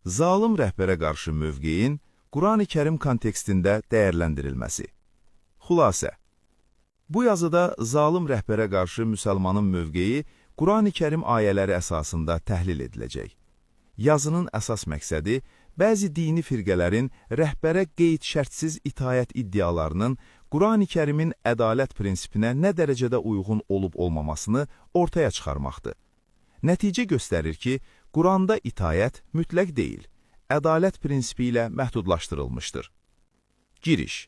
Zalım rəhbərə qarşı mövqeyin Qurani Kərim kontekstində dəyərləndirilməsi. Xülasə. Bu yazıda zalım rəhbərə qarşı müsəlmanın mövqeyi Qurani Kərim ayələri əsasında təhlil ediləcək. Yazının əsas məqsədi, bəzi dini firqələrin rəhbərə qeyd-şərtsiz itayət iddialarının Qurani Kərimin ədalət prinsipinə nə dərəcədə uyğun olub-olmamasını ortaya çıxarmaqdır. Nəticə göstərir ki, Quranda itayət mütləq deyil, ədalət prinsipi ilə məhdudlaşdırılmışdır. Giriş.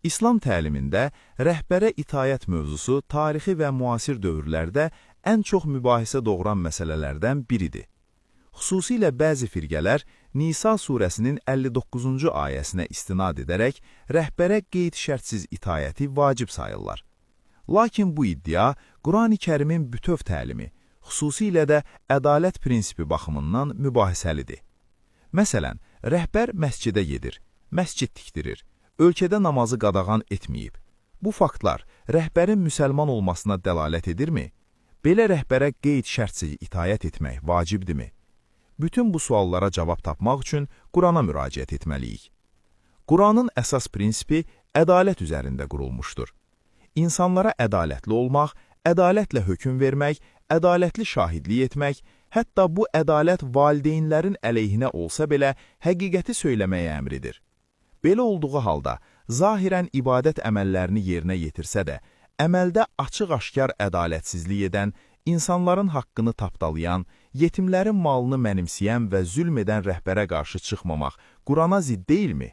İslam təlimində rəhbərə itayət mövzusu tarixi və müasir dövrlərdə ən çox mübahisə doğuran məsələlərdən biridir. Xüsusilə bəzi firqələr Nisa surəsinin 59-cu ayəsinə istinad edərək rəhbərə qeyd-şərtsiz itayəti vacib sayırlar. Lakin bu iddia Qurani Kərimin bütöv təlimi, xüsusilə də ədalət prinsipi baxımından mübahisəlidir. Məsələn, rəhbər məscidə gedir, məscid tikdirir, ölkədə namazı qadağan etməyib. Bu faktlar rəhbərin müsəlman olmasına dəlalət edirmi? Belə rəhbərə qeyd-şərtsiz itayət etmək vacibdirmi? Bütün bu suallara cavab tapmaq üçün Qurana müraciət etməliyik. Quranın əsas prinsipi ədalət üzərində qurulmuşdur. İnsanlara ədalətli olmaq, ədalətlə hökm vermək, ədalətli şahidlik etmək, hətta bu ədalət valideynlərin əleyhinə olsa belə həqiqəti söyləməyə əmridir. Belə olduğu halda, zahirən ibadət əməllərini yerinə yetirsə də, əməldə açıq-aşkar ədalətsizlik edən, insanların haqqını tapdalayan, yetimlərin malını mənimsəyən və zülm edən rəhbərə qarşı çıxmamaq Qurana zidd deyilmi?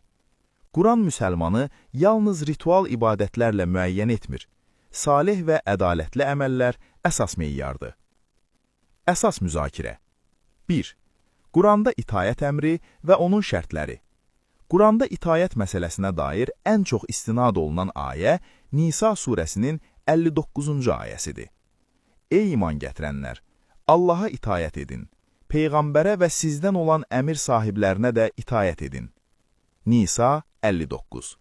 Quran müsəlmanı yalnız ritual ibadətlərlə müəyyən etmir. Salih və ədalətli əməllər əsas meyyardır. Əsas müzakirə. 1. Quranda itayət əmri və onun şərtləri. Quranda itayət məsələsinə dair ən çox istinad olunan ayə Nisa surəsinin 59-cu ayəsidir. Ey iman gətirənlər! Allaha itayət edin, Peyğəmbərə və sizdən olan əmir sahiblərinə də itayət edin. Nisa 59.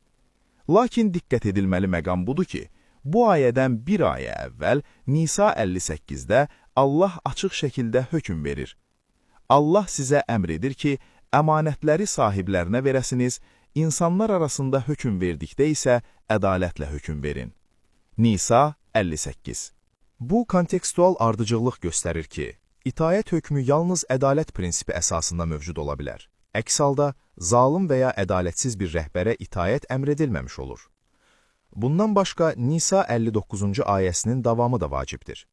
Lakin diqqət edilməli məqam budur ki, bu ayədən bir ayə əvvəl Nisa 58-də Allah açıq şəkildə hökm verir. Allah sizə əmr edir ki, əmanətləri sahiblərinə verəsiniz, insanlar arasında hökm verdikdə isə ədalətlə hökm verin. Nisa 58. Bu kontekstual ardıcıllıq göstərir ki, itayət hökmü yalnız ədalət prinsipi əsasında mövcud ola bilər. Əks halda, zalım və ya ədalətsiz bir rəhbərə itayət əmr edilməmiş olur. Bundan başqa, Nisa 59-cu ayəsinin davamı da vacibdir.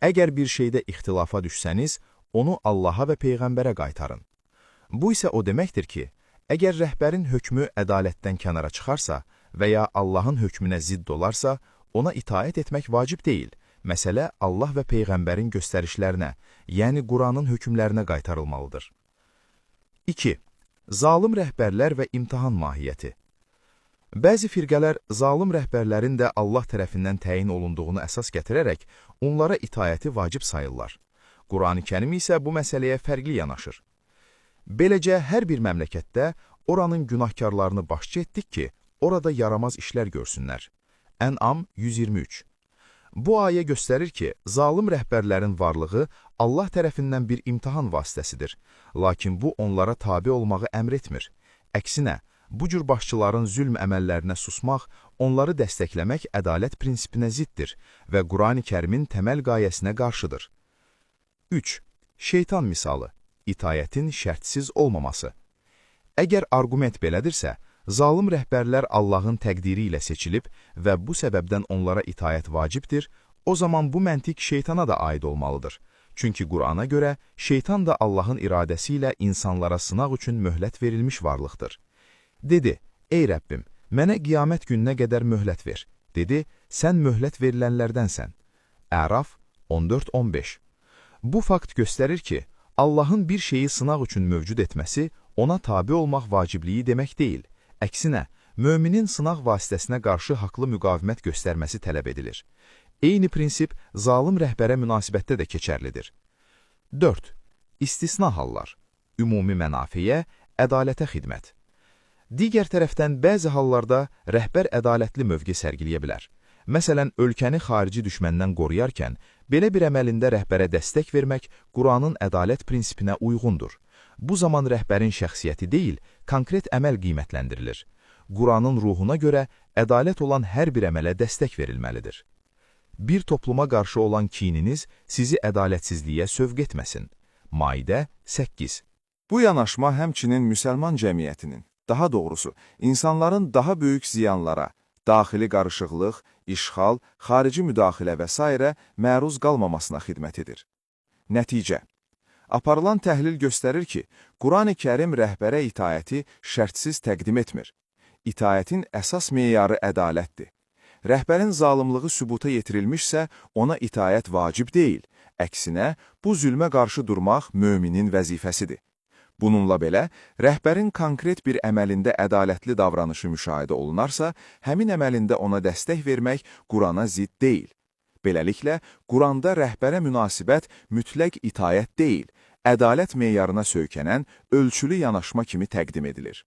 Əgər bir şeydə ixtilafa düşsəniz, onu Allaha və Peyğəmbərə qaytarın. Bu isə o deməkdir ki, əgər rəhbərin hökmü ədalətdən kənara çıxarsa və ya Allahın hökmünə zidd olarsa, ona itayət etmək vacib deyil. Məsələ Allah və Peyğəmbərin göstərişlərinə, yəni Quranın hökmlərinə qaytarılmalıdır. 2. Zalım rəhbərlər və imtahan mahiyyəti. Bəzi firqələr zalım rəhbərlərin də Allah tərəfindən təyin olunduğunu əsas gətirərək, onlara itayəti vacib sayırlar. Qurani Kərim isə bu məsələyə fərqli yanaşır. Beləcə, hər bir məmləkətdə oranın günahkarlarını başçı etdik ki, orada yaramaz işlər görsünlər. Ən'am 123. Bu ayə göstərir ki, zalım rəhbərlərin varlığı Allah tərəfindən bir imtahan vasitəsidir, lakin bu onlara tabe olmağı əmr etmir. Əksinə, bu cür başçıların zülm əməllərinə susmaq, onları dəstəkləmək ədalət prinsipinə ziddir və Qurani Kərimin təməl qayəsinə qarşıdır. 3. Şeytan misalı, itayətin şərtsiz olmaması. Əgər arqument belədirsə, zalım rəhbərlər Allahın təqdiri ilə seçilib və bu səbəbdən onlara itayət vacibdir, o zaman bu məntiq şeytana da aid olmalıdır. Çünki Qurana görə şeytan da Allahın iradəsi ilə insanlara sınaq üçün möhlət verilmiş varlıqdır. Dedi, ey Rəbbim, mənə qiyamət gününə qədər möhlət ver. Dedi, sən möhlət verilənlərdənsən. Əraf 14-15. Bu fakt göstərir ki, Allahın bir şeyi sınaq üçün mövcud etməsi ona tabe olmaq vacibliyi demək deyil. Əksinə, möminin sınaq vasitəsinə qarşı haqlı müqavimət göstərməsi tələb edilir. Eyni prinsip zalım rəhbərə münasibətdə də keçərlidir. 4. İstisna hallar, ümumi mənafiyə, ədalətə xidmət. Digər tərəfdən bəzi hallarda rəhbər ədalətli mövqe sərgiləyə bilər. Məsələn, ölkəni xarici düşməndən qoruyarkən, belə bir əməlində rəhbərə dəstək vermək Quranın ədalət prinsipinə uyğundur. Bu zaman rəhbərin şəxsiyyəti deyil, konkret əməl qiymətləndirilir. Quranın ruhuna görə ədalət olan hər bir əmələ dəstək verilməlidir. Bir topluma qarşı olan kininiz sizi ədalətsizliyə sövq etməsin. Maidə 8. Bu yanaşma həmçinin müsəlman cəmiyyətinin, daha doğrusu, insanların daha böyük ziyanlara, daxili qarışıqlıq, işğal, xarici müdaxilə və s. məruz qalmamasına xidmət edir. Nəticə: aparılan təhlil göstərir ki, Qurani Kərim rəhbərə itayəti şərtsiz təqdim etmir. İtayətin əsas meyarı ədalətdir. Rəhbərin zalımlığı sübuta yetirilmişsə, ona itayət vacib deyil. Əksinə, bu zülmə qarşı durmaq möminin vəzifəsidir. Bununla belə, rəhbərin konkret bir əməlində ədalətli davranışı müşahidə olunarsa, həmin əməlində ona dəstək vermək Qurana zidd deyil. Beləliklə, Quranda rəhbərə münasibət mütləq itayət deyil, ədalət meyarına söykənən ölçülü yanaşma kimi təqdim edilir.